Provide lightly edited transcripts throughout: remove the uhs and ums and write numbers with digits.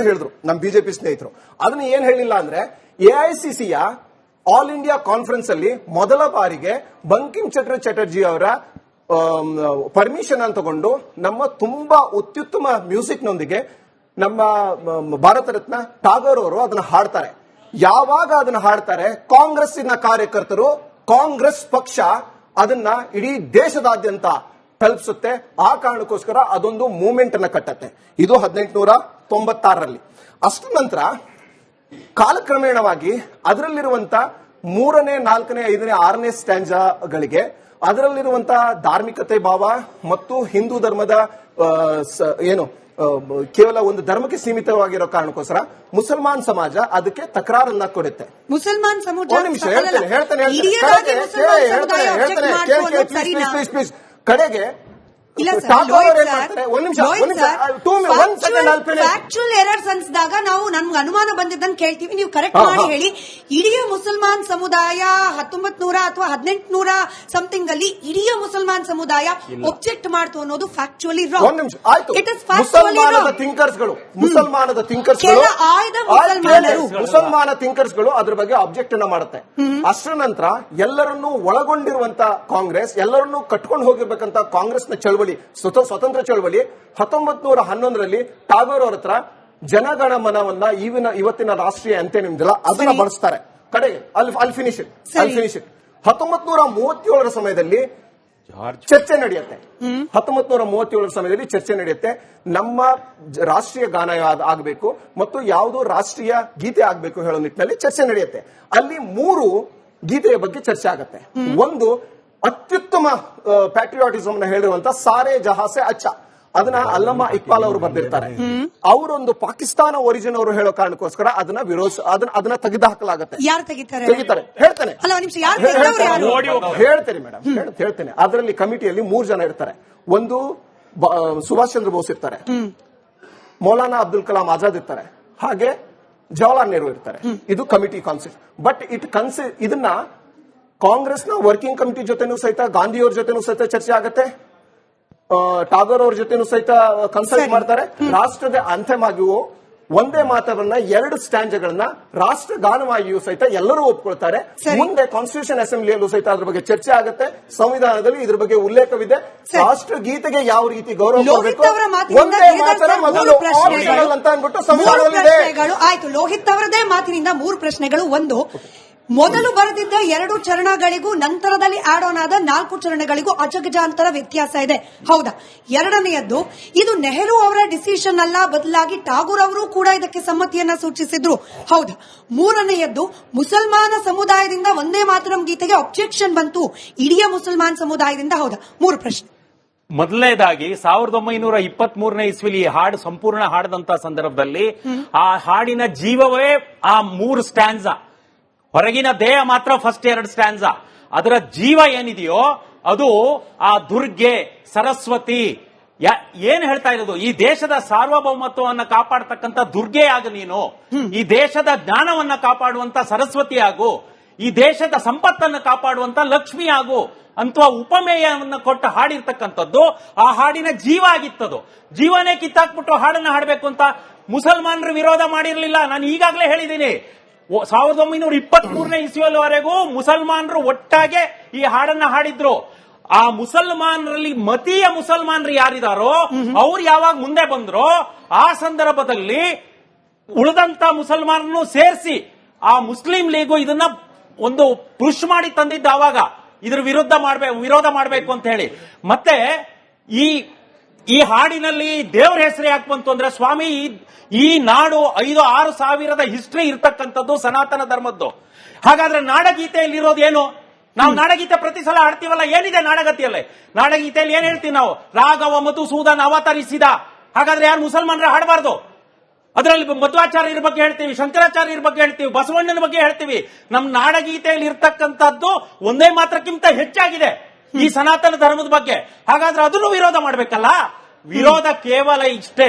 ಹೇಳಿದ್ರು ನಮ್ಮ ಬಿಜೆಪಿ ಸ್ನೇಹಿತರು. ಅದನ್ನ ಏನ್ ಹೇಳಿಲ್ಲ ಅಂದ್ರೆ ಎಐಸಿಸಿಯ ಆಲ್ ಇಂಡಿಯಾ ಕಾನ್ಫರೆನ್ಸ್ ಅಲ್ಲಿ ಮೊದಲ ಬಾರಿಗೆ ಬಂಕಿಂ ಚಂದ್ರ ಚಟರ್ಜಿ ಅವರ ಪರ್ಮಿಷನ್ ಅನ್ನು ತಗೊಂಡು ನಮ್ಮ ತುಂಬಾ ಅತ್ಯುತ್ತಮ ಮ್ಯೂಸಿಕ್ ನೊಂದಿಗೆ ನಮ್ಮ ಭಾರತ ರತ್ನ ಟಾಗೋರ್ ಅವರು ಅದನ್ನ ಹಾಡ್ತಾರೆ. ಯಾವಾಗ ಅದನ್ನ ಹಾಡ್ತಾರೆ, ಕಾಂಗ್ರೆಸ್ಸಿನ ಕಾರ್ಯಕರ್ತರು, ಕಾಂಗ್ರೆಸ್ ಪಕ್ಷ ಅದನ್ನ ಇಡೀ ದೇಶದಾದ್ಯಂತ ತಲುಪಿಸುತ್ತೆ. ಆ ಕಾರಣಕ್ಕೋಸ್ಕರ ಅದೊಂದು ಮೂವ್ಮೆಂಟ್ ಅನ್ನ ಕಟ್ಟತ್ತೆ. ಇದು 1896ರಲ್ಲಿ. ಅಷ್ಟು ನಂತರ ಕಾಲಕ್ರಮೇಣವಾಗಿ ಅದರಲ್ಲಿರುವಂತ 3ನೇ, 4ನೇ, 5ನೇ, 6ನೇ ಸ್ಟ್ಯಾಂಜಾಗಳಿಗೆ ಅದರಲ್ಲಿರುವಂತಹ ಧಾರ್ಮಿಕತೆ ಭಾವ ಮತ್ತು ಹಿಂದೂ ಧರ್ಮದ ಕೇವಲ ಒಂದು ಧರ್ಮಕ್ಕೆ ಸೀಮಿತವಾಗಿರೋ ಕಾರಣಕ್ಕೋಸ್ಕರ ಮುಸಲ್ಮಾನ್ ಸಮಾಜ ಅದಕ್ಕೆ ತಕರಾರನ್ನ ಕೊಡುತ್ತೆ. ಮುಸಲ್ಮಾನ್ ಪ್ಲೀಸ್ ಕಡೆಗೆ ಫ್ಯಾಕ್ಚುಯಲ್ ಎರರ್ಸ್ ಅನ್ಸಿದಾಗ ನಾವು ನಮ್ಗೆ ಅನುಮಾನ ಬಂದಿದ್ದನ್ನು ಕೇಳ್ತೀವಿ, ನೀವು ಕರೆಕ್ಟ್ ಮಾಡಿ ಹೇಳಿ. ಇಡೀ ಮುಸಲ್ಮಾನ್ ಸಮುದಾಯ 1900 ಅಥವಾ 1800 ಸಮಥಿಂಗ್ ಅಲ್ಲಿ ಇಡೀ ಮುಸಲ್ಮಾನ್ ಸಮುದಾಯ ಒಬ್ಜೆಕ್ಟ್ ಮಾಡ್ತು ಅನ್ನೋದು ಫ್ಯಾಕ್ಚುಯಲಿ ರಾಂಗ್. ಇಟ್ ಇಸ್ ಮುಸಲ್ಮಾನದ ಥಿಂಕರ್ಸ್ಗಳು ಅದ್ರ ಬಗ್ಗೆ ಆಬ್ಜೆಕ್ಟ್ ಅನ್ನ ಮಾಡುತ್ತೆ. ಅಷ್ಟರ ನಂತರ ಎಲ್ಲರನ್ನೂ ಒಳಗೊಂಡಿರುವಂತ ಕಾಂಗ್ರೆಸ್, ಎಲ್ಲರನ್ನೂ ಕಟ್ಕೊಂಡು ಹೋಗಿರ್ಬೇಕಂತ ಕಾಂಗ್ರೆಸ್ನ ಚಳವಳಿ, ಸ್ವತಂತ್ರ ಚಳವಳಿ 1911ರಲ್ಲಿ ಟಾಗೋರ್ ಅವರ ಹತ್ರ ಜನಗಣ ಮನವನ್ನ ಇವತ್ತಿನ ರಾಷ್ಟ್ರೀಯ ಅಂತ್ಯ ನಿಮ್ದಿಲ್ಲ ಅದನ್ನ ಬಳಸ್ತಾರೆ. ಕಡೆಗೆ ಅಲ್ಲಿ ಫಿನಿಶ್ ಇಟ್ 1937ರ ಸಮಯದಲ್ಲಿ ಚರ್ಚೆ ನಡೆಯುತ್ತೆ. 1937ರ ಸಮಯದಲ್ಲಿ ಚರ್ಚೆ ನಡೆಯುತ್ತೆ. ನಮ್ಮ ರಾಷ್ಟ್ರೀಯ ಗಾನ ಆಗಬೇಕು ಮತ್ತು ಯಾವುದೋ ರಾಷ್ಟ್ರೀಯ ಗೀತೆ ಆಗಬೇಕು ಹೇಳೋ ನಿಟ್ಟಿನಲ್ಲಿ ಚರ್ಚೆ ನಡೆಯುತ್ತೆ. ಅಲ್ಲಿ 3 ಗೀತೆಯ ಬಗ್ಗೆ ಚರ್ಚೆ ಆಗುತ್ತೆ. ಒಂದು ಅತ್ಯುತ್ತಮ ಪ್ಯಾಟ್ರಿಯಾಟಿಸಮ್ ನ ಹೇಳಿರುವಂತ ಸಾರೆ ಜಹಾಸೆ ಅಚ್ಚ, ಅದನ್ನ ಅಲ್ಲಮ್ಮ ಇಕ್ಬಾಲ್ ಅವರು ಬರ್ದಿರ್ತಾರೆ. ಅವರೊಂದು ಪಾಕಿಸ್ತಾನ ಒರಿಜಿನ್ ಅವರು ಹೇಳೋ ಕಾರಣಕ್ಕೋಸ್ಕರ ಅದನ್ನ ಅದನ್ನ ತೆಗೆದು ಹಾಕಲಾಗುತ್ತೆ. ತೆಗಿತಾರೆ ಹೇಳ್ತೇನೆ ಮೇಡಮ್, ಹೇಳ್ತೇನೆ. ಅದರಲ್ಲಿ ಕಮಿಟಿಯಲ್ಲಿ 3 ಜನ ಇರ್ತಾರೆ. ಒಂದು ಸುಭಾಷ್ ಚಂದ್ರ ಬೋಸ್ ಇರ್ತಾರೆ, ಮೌಲಾನಾ ಅಬ್ದುಲ್ ಕಲಾಂ ಆಜಾದ್ ಇರ್ತಾರೆ, ಹಾಗೆ ಜವಾಹರ್ಲಾಲ್ ನೆಹರು ಇರ್ತಾರೆ. ಇದು ಕಮಿಟಿ ಕಾನ್ಸೆಪ್ಟ್. ಬಟ್ ಇದನ್ನ ಕಾಂಗ್ರೆಸ್ನ ವರ್ಕಿಂಗ್ ಕಮಿಟಿ ಜೊತೆನೂ ಸಹಿತ, ಗಾಂಧಿಯವ್ರ ಜೊತೆನೂ ಸಹಿತ ಚರ್ಚೆ ಆಗುತ್ತೆ, ಟಾಗೋರ್ ಅವ್ರ ಜೊತೆನೂ ಸಹಿತ ಕನ್ಸಲ್ಟ್ ಮಾಡ್ತಾರೆ. ರಾಷ್ಟ್ರದ ಅಂತ್ಯವಾಗಿಯೂ ಒಂದೇ ಮಾತವನ್ನ 2 ಸ್ಟ್ಯಾಂಜಗಳನ್ನ ರಾಷ್ಟ್ರ ಗಾನವಾಗಿಯೂ ಸಹಿತ ಎಲ್ಲರೂ ಒಪ್ಕೊಳ್ತಾರೆ. ಮುಂದೆ ಕಾನ್ಸ್ಟಿಟ್ಯೂಷನ್ ಅಸೆಂಬ್ಲಿಯಲ್ಲೂ ಸಹಿತ ಅದ್ರ ಬಗ್ಗೆ ಚರ್ಚೆ ಆಗುತ್ತೆ. ಸಂವಿಧಾನದಲ್ಲಿ ಇದ್ರ ಬಗ್ಗೆ ಉಲ್ಲೇಖವಿದೆ. ರಾಷ್ಟ್ರ ಗೀತೆಗೆ ಯಾವ ರೀತಿ ಗೌರವ ಕೊಡಬೇಕು, ಒಂದೇ ಮಾತರ ಮೊದಲು ಅಂತ ಅಂದ್ಬಿಟ್ಟು ಸಂವಿಧಾನದಲ್ಲಿದೆ. ಆಯ್ತು, ಲೋಹಿತ್ ಅವರದೇ ಮಾತಿನಿಂದ 3 ಪ್ರಶ್ನೆಗಳು. ಒಂದು, ಮೊದಲು ಬರೆದಿದ್ದ 2 ಚರಣಗಳಿಗೂ ನಂತರದಲ್ಲಿ ಆಡ್ ಆನ್ ಆದ 4 ಚರಣಗಳಿಗೂ ಅಜಗಜಾಂತರ ವ್ಯತ್ಯಾಸ ಇದೆ, ಹೌದಾ? ಎರಡನೆಯದ್ದು, ಇದು ನೆಹರು ಅವರ ಡಿಸಿಷನ್ ಅಲ್ಲ, ಬದಲಾಗಿ ಟಾಗೂರ್ ಅವರು ಕೂಡ ಇದಕ್ಕೆ ಸಮ್ಮತಿಯನ್ನ ಸೂಚಿಸಿದ್ರು, ಹೌದಾ? ಮೂರನೆಯದ್ದು, ಮುಸಲ್ಮಾನ ಸಮುದಾಯದಿಂದ ವಂದೇ ಮಾತರಂ ಗೀತೆಗೆ ಅಬ್ಜೆಕ್ಷನ್ ಬಂತು, ಇಡೀ ಮುಸಲ್ಮಾನ್ ಸಮುದಾಯದಿಂದ, ಹೌದಾ? 3 ಪ್ರಶ್ನೆ. ಮೊದಲನೇದಾಗಿ 1923ನೇ ಇಸ್ವಿಲಿ ಹಾಡು ಸಂಪೂರ್ಣ ಹಾಡದಂತ ಸಂದರ್ಭದಲ್ಲಿ ಆ ಹಾಡಿನ ಜೀವವೇ ಆ 3 ಸ್ಟ್ಯಾನ್ಸಾ, ಹೊರಗಿನ ದೇಹ ಮಾತ್ರ ಫಸ್ಟ್ 2 ಸ್ಟ್ಯಾನ್ಸಾ. ಅದರ ಜೀವ ಏನಿದೆಯೋ ಅದು ಆ ದುರ್ಗೆ, ಸರಸ್ವತಿ, ಏನ್ ಹೇಳ್ತಾ ಇರೋದು, ಈ ದೇಶದ ಸಾರ್ವಭೌಮತ್ವವನ್ನು ಕಾಪಾಡತಕ್ಕಂತ ದುರ್ಗೆ ಆಗು ನೀನು, ಈ ದೇಶದ ಜ್ಞಾನವನ್ನ ಕಾಪಾಡುವಂತ ಸರಸ್ವತಿ ಆಗು, ಈ ದೇಶದ ಸಂಪತ್ತನ್ನು ಕಾಪಾಡುವಂತ ಲಕ್ಷ್ಮಿ ಆಗು ಅಂತ ಉಪಮೇಯವನ್ನು ಕೊಟ್ಟು ಹಾಡಿರ್ತಕ್ಕಂಥದ್ದು ಆ ಹಾಡಿನ ಜೀವ ಆಗಿತ್ತದು. ಜೀವನೇ ಕಿತ್ತಾಕ್ಬಿಟ್ಟು ಹಾಡನ್ನ ಹಾಡಬೇಕು ಅಂತ ಮುಸಲ್ಮಾನರು ವಿರೋಧ ಮಾಡಿರಲಿಲ್ಲ. ನಾನು ಈಗಾಗಲೇ ಹೇಳಿದ್ದೀನಿ, 1923ನೇ ಇಸ್ವಿಯವರೆಗೂ ಮುಸಲ್ಮಾನರು ಒಟ್ಟಾಗೆ ಈ ಹಾಡನ್ನ ಹಾಡಿದ್ರು. ಆ ಮುಸಲ್ಮಾನರಲ್ಲಿ ಮತೀಯ ಮುಸಲ್ಮಾನರು ಯಾರಿದಾರೋ ಅವ್ರು ಯಾವಾಗ ಮುಂದೆ ಬಂದ್ರೋ ಆ ಸಂದರ್ಭದಲ್ಲಿ ಉಳಿದಂತ ಮುಸಲ್ಮಾನರನ್ನು ಸೇರಿಸಿ ಆ ಮುಸ್ಲಿಂ ಲೀಗು ಇದನ್ನ ಒಂದು ಪುಷ್ ಮಾಡಿ ತಂದಿದ್ದ. ಆವಾಗ ಇದ್ರ ವಿರೋಧ ಮಾಡಬೇಕು ಅಂತ ಹೇಳಿ. ಮತ್ತೆ ಈ ಹಾಡಿನಲ್ಲಿ ದೇವರ ಹೆಸರು ಯಾಕೆ ಬಂತು ಅಂದ್ರೆ, ಸ್ವಾಮಿ, ಈ ನಾಡು 5-6 ಸಾವಿರದ ಹಿಸ್ಟ್ರಿ ಇರ್ತಕ್ಕಂಥದ್ದು ಸನಾತನ ಧರ್ಮದ್ದು. ಹಾಗಾದ್ರೆ ನಾಡಗೀತೆಯಲ್ಲಿ ಇರೋದೇನು? ನಾವು ನಾಡಗೀತೆ ಪ್ರತಿ ಸಲ ಹಾಡ್ತೀವಲ್ಲ, ಏನಿದೆ ನಾಡಗೀತೆಯಲ್ಲಿ? ನಾಡಗೀತೆಯಲ್ಲಿ ಏನ್ ಹೇಳ್ತೀವಿ ನಾವು? ರಾಘವ ಮಧುಸೂದನ್ ಅವತರಿಸಿದ. ಹಾಗಾದ್ರೆ ಯಾರು ಮುಸಲ್ಮಾನರ ಹಾಡಬಾರ್ದು? ಅದರಲ್ಲಿ ಮಧ್ವಾಚಾರ್ಯರ ಬಗ್ಗೆ ಹೇಳ್ತೀವಿ, ಶಂಕರಾಚಾರ್ಯರ ಬಗ್ಗೆ ಹೇಳ್ತೀವಿ, ಬಸವಣ್ಣನ ಬಗ್ಗೆ ಹೇಳ್ತೀವಿ. ನಮ್ಮ ನಾಡಗೀತೆಯಲ್ಲಿ ಇರ್ತಕ್ಕಂಥದ್ದು ಒಂದೇ ಮಾತ್ರಕ್ಕಿಂತ ಹೆಚ್ಚಾಗಿದೆ ಈ ಸನಾತನ ಧರ್ಮದ ಬಗ್ಗೆ. ಹಾಗಾದ್ರೆ ಅದನ್ನು ವಿರೋಧ ಮಾಡಬೇಕಲ್ಲ? ವಿರೋಧ ಕೇವಲ ಇಷ್ಟೇ,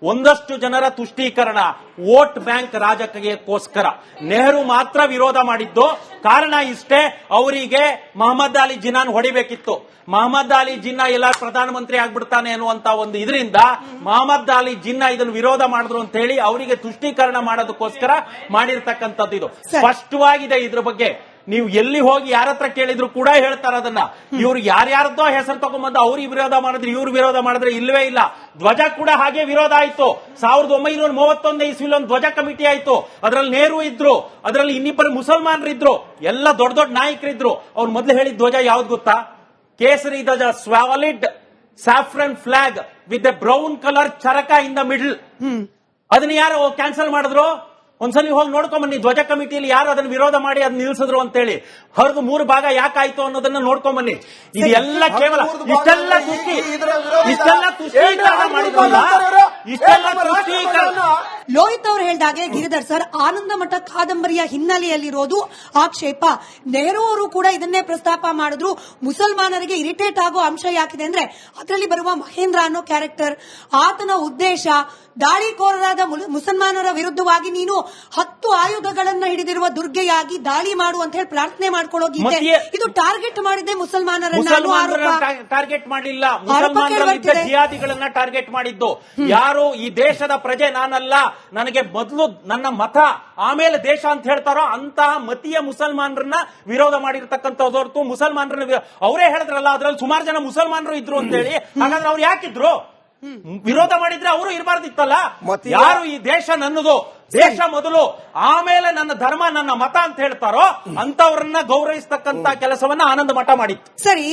ಒಂದಷ್ಟು ಜನರ ತುಷ್ಟೀಕರಣ, ವೋಟ್ ಬ್ಯಾಂಕ್ ರಾಜಕೀಯಕ್ಕೋಸ್ಕರ ನೆಹರು ಮಾತ್ರ ವಿರೋಧ ಮಾಡಿದ್ದು. ಕಾರಣ ಇಷ್ಟೇ, ಅವರಿಗೆ ಮೊಹಮ್ಮದ್ ಅಲಿ ಜಿನ್ನಾನ್ ಹೊಡಿಬೇಕಿತ್ತು. ಮೊಹಮ್ಮದ್ ಅಲಿ ಜಿನ್ನಾ ಎಲ್ಲ ಪ್ರಧಾನಮಂತ್ರಿ ಆಗ್ಬಿಡ್ತಾನೆ ಅನ್ನುವಂತ ಒಂದು ಇದರಿಂದ ಮೊಹಮ್ಮದ್ ಅಲಿ ಜಿನ್ನಾ ಇದನ್ನು ವಿರೋಧ ಮಾಡಿದ್ರು ಅಂತ ಹೇಳಿ ಅವರಿಗೆ ತುಷ್ಟೀಕರಣ ಮಾಡೋದಕ್ಕೋಸ್ಕರ ಮಾಡಿರ್ತಕ್ಕಂಥದ್ದು. ಇದು ಸ್ಪಷ್ಟವಾಗಿದೆ. ಇದ್ರ ಬಗ್ಗೆ ನೀವು ಎಲ್ಲಿ ಹೋಗಿ ಯಾರ ಹತ್ರ ಕೇಳಿದ್ರು ಕೂಡ ಹೇಳ್ತಾರ ಅದನ್ನ. ಇವ್ರು ಯಾರ್ಯಾರದ್ದೋ ಹೆಸರು ತಗೊಂಡ್ಬಂದು ಅವ್ರಿಗೆ ವಿರೋಧ ಮಾಡಿದ್ರೆ ಇವ್ರು ವಿರೋಧ ಮಾಡಿದ್ರೆ ಇಲ್ವೇ ಇಲ್ಲ. ಧ್ವಜ ಕೂಡ ಹಾಗೆ ವಿರೋಧ ಆಯ್ತು. 1931 ಇಸ್ವಿಲಿ ಒಂದು ಧ್ವಜ ಕಮಿಟಿ ಆಯ್ತು. ಅದರಲ್ಲಿ ನೆಹರು ಇದ್ರು, ಅದರಲ್ಲಿ ಇನ್ನಿಬ್ಬರು ಮುಸಲ್ಮಾನರು ಇದ್ರು, ಎಲ್ಲ ದೊಡ್ಡ ದೊಡ್ಡ ನಾಯಕರಿದ್ರು. ಅವ್ರು ಮೊದಲು ಹೇಳಿದ ಧ್ವಜ ಯಾವ್ದು ಗೊತ್ತಾ? ಕೇಸರಿ ಧ್ವಜ, solid saffron flag with a brown colour charkha in the middle. ಅದನ್ನ ಯಾರು ಕ್ಯಾನ್ಸಲ್ ಮಾಡಿದ್ರು? ಒಂದ್ಸಲ ಹೋಗಿ ನೋಡ್ಕೊಂಬನ್ನಿ ಧ್ವಜ ಕಮಿಟಿಯಲ್ಲಿ ಯಾರು ಅದನ್ನ ವಿರೋಧ ಮಾಡಿ ಅದನ್ನ ನಿಲ್ಸಿದ್ರು ಅಂತ ಹೇಳಿ. ಹೊರದು 3 ಭಾಗ ಯಾಕಾಯ್ತು ಅನ್ನೋದನ್ನ ನೋಡ್ಕೊಂಬನ್ನಿ. ಇದೆಲ್ಲ ಕೇವಲ ಇಷ್ಟೆಲ್ಲ ತುಷ್ಟೀಕರಣ ಮಾಡಿದ್ರಲ್ಲ, ಇಷ್ಟೆಲ್ಲ ತುಷ್ಟೀಕರಣ. ಲೋಹಿತ್ ಅವರು ಹೇಳಿದಾಗೆ ಗಿರಿಧರ್ ಸರ್, ಆನಂದ ಮಠ ಕಾದಂಬರಿಯ ಹಿನ್ನೆಲೆಯಲ್ಲಿರೋದು ಆಕ್ಷೇಪ. ನೆಹರು ಅವರು ಕೂಡ ಇದನ್ನೇ ಪ್ರಸ್ತಾಪ ಮಾಡಿದ್ರು. ಮುಸಲ್ಮಾನರಿಗೆ ಇರಿಟೇಟ್ ಆಗೋ ಅಂಶ ಯಾಕಿದೆ ಅಂದ್ರೆ ಅದರಲ್ಲಿ ಬರುವ ಮಹೇಂದ್ರ ಅನ್ನೋ ಕ್ಯಾರೆಕ್ಟರ್, ಆತನ ಉದ್ದೇಶ ದಾಳಿಕೋರರಾದ ಮುಸಲ್ಮಾನರ ವಿರುದ್ಧವಾಗಿ ನೀನು 10 ಆಯುಧಗಳನ್ನ ಹಿಡಿದಿರುವ ದುರ್ಗೆಯಾಗಿ ದಾಳಿ ಮಾಡು ಅಂತ ಹೇಳಿ ಪ್ರಾರ್ಥನೆ ಮಾಡ್ಕೊಳ್ಳೋ ಗೀತೆ. ಇದು ಟಾರ್ಗೆಟ್ ಮಾಡಿದ್ದೆ ಮುಸಲ್ಮಾನರನ್ನ. ಟಾರ್ಗೆಟ್ ಮಾಡಲಿಲ್ಲ, ಮುಸಲ್ಮಾನರಲ್ಲಿದ್ದ ಜಿಹಾದಿಗಳನ್ನ ಟಾರ್ಗೆಟ್ ಮಾಡಿದ್ದು. ಯಾರು ಈ ದೇಶದ ಪ್ರಜೆ ನಾನಲ್ಲ, ನನಗೆ ಮೊದಲು ನನ್ನ ಮತ ಆಮೇಲೆ ದೇಶ ಅಂತ ಹೇಳ್ತಾರೋ ಅಂತಹ ಮತೀಯ ಮುಸಲ್ಮಾನರನ್ನ ವಿರೋಧ ಮಾಡಿರ್ತಕ್ಕಂಥದ್ದು ಹೊರತು ಮುಸಲ್ಮಾನರನ್ನ ಅವರೇ ಹೇಳಿದ್ರಲ್ಲ ಅದರಲ್ಲಿ ಸುಮಾರು ಜನ ಮುಸಲ್ಮಾನರು ಇದ್ರು ಅಂತ ಹೇಳಿ. ಹಾಗಾದ್ರೆ ಅವ್ರು ಯಾಕಿದ್ರು? ವಿರೋಧ ಮಾಡಿದ್ರೆ ಅವರು ಇರಬಾರ್ದಿತ್ತಲ್ಲ. ಯಾರು ಈ ದೇಶ ನನ್ನದು, ದೇಶ ಮೊದಲು ಆಮೇಲೆ ನನ್ನ ಧರ್ಮ ನನ್ನ ಮತ ಅಂತ ಹೇಳ್ತಾರೋ ಅಂತವ್ರನ್ನ ಗೌರವಿಸ್ತಕ್ಕಂತ ಕೆಲಸವನ್ನ ಆನಂದ ಮಠ ಮಾಡಿತ್ತು. ಸರಿ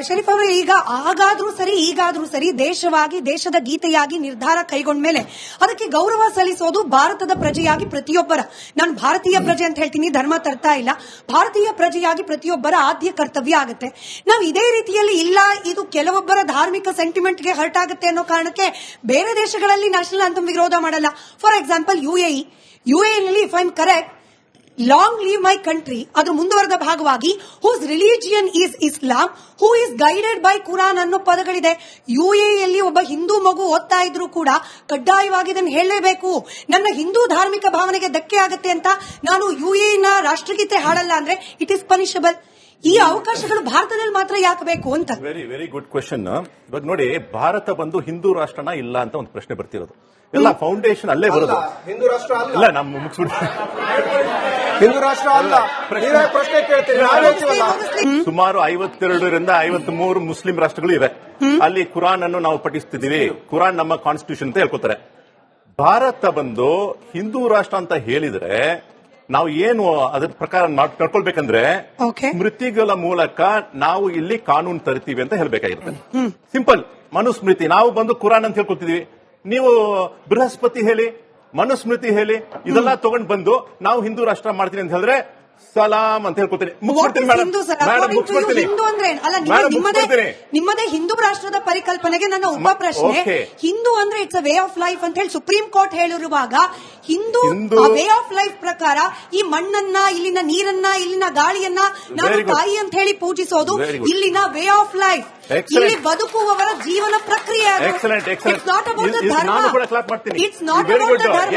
ಶರೀಫ್ ಅವರೇ, ಈಗ ಆಗಾದ್ರೂ ಸರಿ ಈಗಾದ್ರೂ ಸರಿ ದೇಶವಾಗಿ ದೇಶದ ಗೀತೆಯಾಗಿ ನಿರ್ಧಾರ ಕೈಗೊಂಡ ಮೇಲೆ ಅದಕ್ಕೆ ಗೌರವ ಸಲ್ಲಿಸೋದು ಭಾರತದ ಪ್ರಜೆಯಾಗಿ ಪ್ರತಿಯೊಬ್ಬರ, ನಾನು ಭಾರತೀಯ ಪ್ರಜೆ ಅಂತ ಹೇಳ್ತೀನಿ, ಧರ್ಮ ತರ್ತಾ ಇಲ್ಲ, ಭಾರತೀಯ ಪ್ರಜೆಯಾಗಿ ಪ್ರತಿಯೊಬ್ಬರ ಆದ್ಯ ಕರ್ತವ್ಯ ಆಗುತ್ತೆ. ನಾವು ಇದೇ ರೀತಿಯಲ್ಲಿ ಇಲ್ಲ ಇದು ಕೆಲವೊಬ್ಬರ ಧಾರ್ಮಿಕ ಸೆಂಟಿಮೆಂಟ್ಗೆ ಹರ್ಟ್ ಆಗುತ್ತೆ ಅನ್ನೋ ಕಾರಣಕ್ಕೆ ಬೇರೆ ದೇಶಗಳಲ್ಲಿ ನ್ಯಾಷನಲ್ ಆಂಥಮ್ ವಿರೋಧ ಮಾಡಲ್ಲ. ಫಾರ್ ಎಕ್ಸಾಂಪಲ್ ಯುಎಇನಲ್ಲಿ if I am correct, long leave my country ಅದ್ರ ಮುಂದುವರೆದ ಭಾಗವಾಗಿ whose religion is Islam who is guided by Quran ಅನ್ನೋ ಪದಗಳಿದೆ. ಯುಎಇಯಲ್ಲಿ ಒಬ್ಬ ಹಿಂದೂ ಮಗು ಓದ್ತಾ ಇದ್ರು ಕೂಡ ಕಡ್ಡಾಯವಾಗಿ ಇದನ್ನು ಹೇಳಲೇಬೇಕು. ನನ್ನ ಹಿಂದೂ ಧಾರ್ಮಿಕ ಭಾವನೆಗೆ ಧಕ್ಕೆ ಆಗುತ್ತೆ ಅಂತ ನಾನು ಯುಎಇನ ರಾಷ್ಟ್ರಗೀತೆ ಹಾಡಲ್ಲ ಅಂದ್ರೆ ಇಟ್ ಇಸ್ ಪನಿಷಬಲ್. ಈ ಅವಕಾಶಗಳು ಭಾರತದಲ್ಲಿ ಮಾತ್ರ ಯಾಕೆ ಬೇಕು ಅಂತ. Very good question. ಇವಾಗ ನೋಡಿ, ಭಾರತ ಬಂದು ಹಿಂದೂ ರಾಷ್ಟ್ರನ ಇಲ್ಲ ಅಂತ ಒಂದು ಪ್ರಶ್ನೆ ಬರ್ತಿರೋದು. ಎಲ್ಲ ಫೌಂಡೇಶನ್ ಅಲ್ಲೇ ಬರೋದು. ಹಿಂದೂ ರಾಷ್ಟ್ರ ಇಲ್ಲ, ನಮ್ಮ ಮುಗಿಸ್ಬಿಡ್ತೀವಿ. ಹಿಂದೂ ರಾಷ್ಟ್ರ ಅಲ್ಲ, ಪ್ರಶ್ನೆ ಕೇಳ್ತೀವಿ. ಸುಮಾರು 52ರಿಂದ 53 ಮುಸ್ಲಿಂ ರಾಷ್ಟ್ರಗಳು ಇವೆ. ಅಲ್ಲಿ ಕುರಾನ್ ಅನ್ನು ನಾವು ಪಠಿಸ್ತಿದ್ದೀವಿ. ಕುರಾನ್ ನಮ್ಮ ಕಾನ್ಸ್ಟಿಟ್ಯೂಷನ್ ಅಂತ ಹೇಳ್ಕೊತಾರೆ. ಭಾರತ ಬಂದು ಹಿಂದೂ ರಾಷ್ಟ್ರ ಅಂತ ಹೇಳಿದ್ರೆ ನಾವು ಏನು ಅದ್ರ ಪ್ರಕಾರ ನಡ್ಕೊಳ್ಬೇಕಂದ್ರೆ ಸ್ಮೃತಿಗಳ ಮೂಲಕ ನಾವು ಇಲ್ಲಿ ಕಾನೂನು ತರ್ತೀವಿ ಅಂತ ಹೇಳ್ಬೇಕಾಗಿರುತ್ತೆ. ಸಿಂಪಲ್. ಮನುಸ್ಮೃತಿ, ನಾವು ಬಂದು ಕುರಾನ್ ಅಂತ ಹೇಳ್ಕೊಳ್ತಿದೀವಿ. ನೀವು ಬೃಹಸ್ಪತಿ ಹೇಳಿ, ಮನುಸ್ಮೃತಿ ಹೇಳಿ, ಇದೆಲ್ಲ ತಗೊಂಡ್ ಬಂದು ನಾವು ಹಿಂದೂ ರಾಷ್ಟ್ರ ಮಾಡ್ತೀನಿ ಅಂತ ಹೇಳಿದ್ರೆ ಸಲಾಂ ಅಂತ ಹೇಳ್ಕೊತೀನಿ. ನಿಮ್ಮದೇ ಹಿಂದೂ ರಾಷ್ಟ್ರದ ಪರಿಕಲ್ಪನೆಗೆ ನನ್ನ ಉಪ ಪ್ರಶ್ನೆ, ಹಿಂದೂ ಅಂದ್ರೆ it's a way of life ಅಂತ ಹೇಳಿ ಸುಪ್ರೀಂ ಕೋರ್ಟ್ ಹೇಳಿರುವಾಗ ಹಿಂದೂ ವೇ ಆಫ್ ಲೈಫ್ ಪ್ರಕಾರ ಈ ಮಣ್ಣನ್ನ, ಇಲ್ಲಿನ ನೀರನ್ನ, ಇಲ್ಲಿನ ಗಾಳಿಯನ್ನ ನಾನು ತಾಯಿ ಅಂತ ಹೇಳಿ ಪೂಜಿಸೋದು ಇಲ್ಲಿನ ವೇ ಆಫ್ ಲೈಫ್. ಇಲ್ಲಿ ಬದುಕುವವರ ಜೀವನ ಪ್ರಕ್ರಿಯೆ. ಇಟ್ಸ್ ನಾಟ್ ಅಬೌಟ್ ದ ಧರ್ಮ, ಇಟ್ಸ್ ನಾಟ್ ಅಬೌಟ್ ದ ಧರ್ಮ.